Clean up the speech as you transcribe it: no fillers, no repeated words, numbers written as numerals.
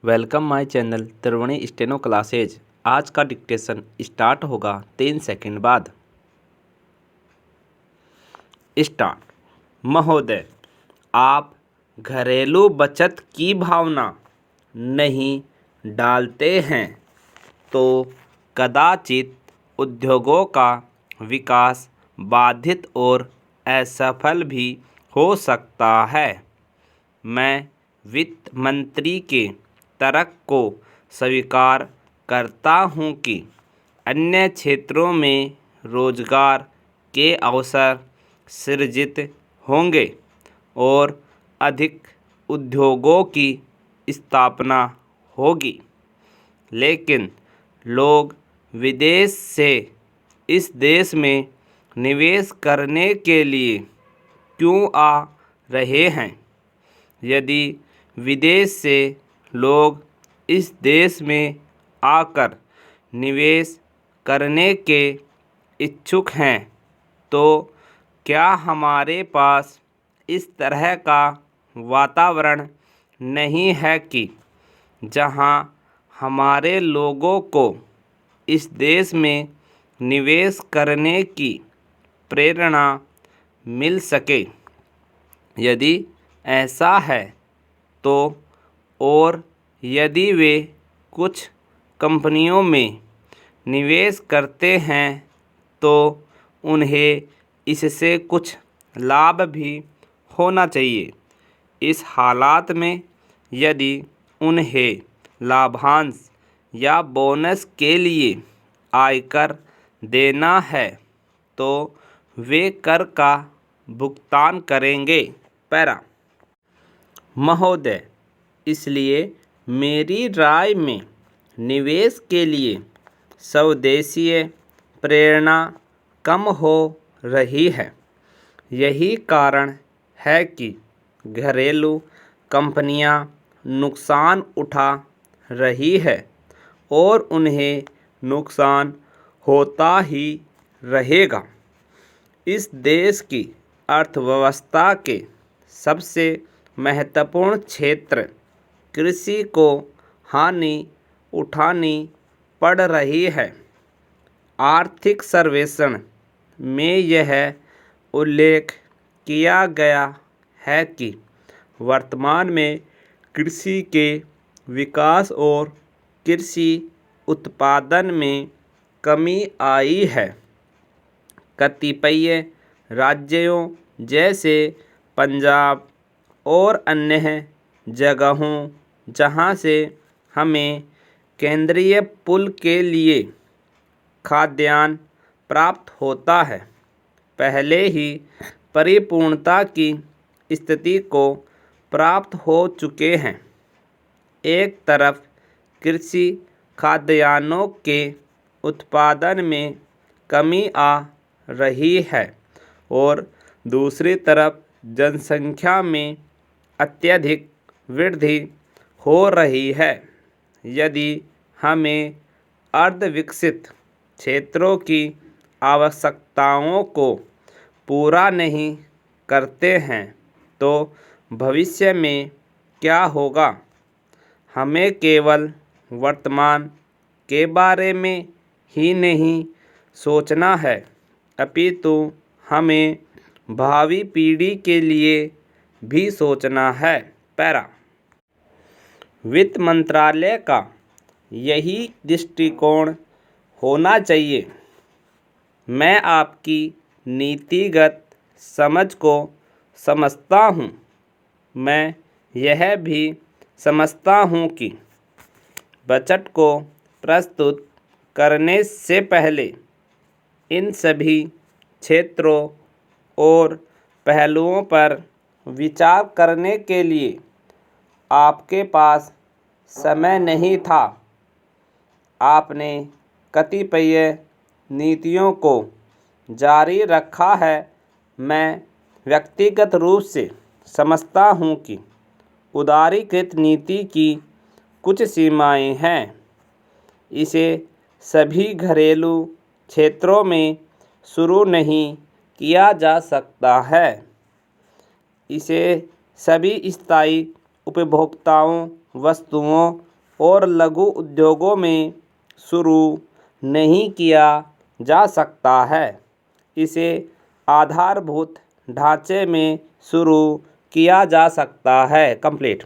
Welcome my channel Triveni steno classes. आज का dictation start होगा 3 सेकंड बाद। स्टार्ट। महोदय, आप घरेलू बचत की भावना नहीं डालते हैं तो कदाचित उद्योगों का विकास बाधित और असफल भी हो सकता है। मैं वित्त मंत्री के तर्क को स्वीकार करता हूं कि अन्य क्षेत्रों में रोजगार के अवसर सृजित होंगे और अधिक उद्योगों की स्थापना होगी, लेकिन लोग विदेश से इस देश में निवेश करने के लिए क्यों आ रहे हैं? यदि विदेश से लोग इस देश में आकर निवेश करने के इच्छुक हैं, तो क्या हमारे पास इस तरह का वातावरण नहीं है कि जहां हमारे लोगों को इस देश में निवेश करने की प्रेरणा मिल सके? यदि ऐसा है तो और यदि वे कुछ कंपनियों में निवेश करते हैं तो उन्हें इससे कुछ लाभ भी होना चाहिए। इस हालात में यदि उन्हें लाभांश या बोनस के लिए आयकर देना है तो वे कर का भुगतान करेंगे। पैरा। महोदय, इसलिए मेरी राय में निवेश के लिए स्वदेशीय प्रेरणा कम हो रही है। यही कारण है कि घरेलू कंपनियां नुकसान उठा रही है और उन्हें नुकसान होता ही रहेगा। इस देश की अर्थव्यवस्था के सबसे महत्वपूर्ण क्षेत्र कृषि को हानि उठानी पड़ रही है। आर्थिक सर्वेक्षण में यह उल्लेख किया गया है कि वर्तमान में कृषि के विकास और कृषि उत्पादन में कमी आई है। कतिपय राज्यों जैसे पंजाब और अन्य जगहों जहां से हमें केंद्रीय पुल के लिए खाद्यान्न प्राप्त होता है, पहले ही परिपूर्णता की स्थिति को प्राप्त हो चुके हैं। एक तरफ कृषि खाद्यान्नों के उत्पादन में कमी आ रही है और दूसरी तरफ जनसंख्या में अत्यधिक वृद्धि हो रही है। यदि हमें अर्धविकसित क्षेत्रों की आवश्यकताओं को पूरा नहीं करते हैं तो भविष्य में क्या होगा? हमें केवल वर्तमान के बारे में ही नहीं सोचना है, अपितु हमें भावी पीढ़ी के लिए भी सोचना है। पैरा। वित्त मंत्रालय का यही दृष्टिकोण होना चाहिए। मैं आपकी नीतिगत समझ को समझता हूँ। मैं यह भी समझता हूँ कि बजट को प्रस्तुत करने से पहले इन सभी क्षेत्रों और पहलुओं पर विचार करने के लिए आपके पास समय नहीं था। आपने कतिपय नीतियों को जारी रखा है। मैं व्यक्तिगत रूप से समझता हूँ कि उदारीकृत नीति की कुछ सीमाएं हैं। इसे सभी घरेलू क्षेत्रों में शुरू नहीं किया जा सकता है। इसे सभी स्थायी उपभोक्ताओं, वस्तुओं और लघु उद्योगों में शुरू नहीं किया जा सकता है। इसे आधारभूत ढांचे में शुरू किया जा सकता है। कंप्लीट।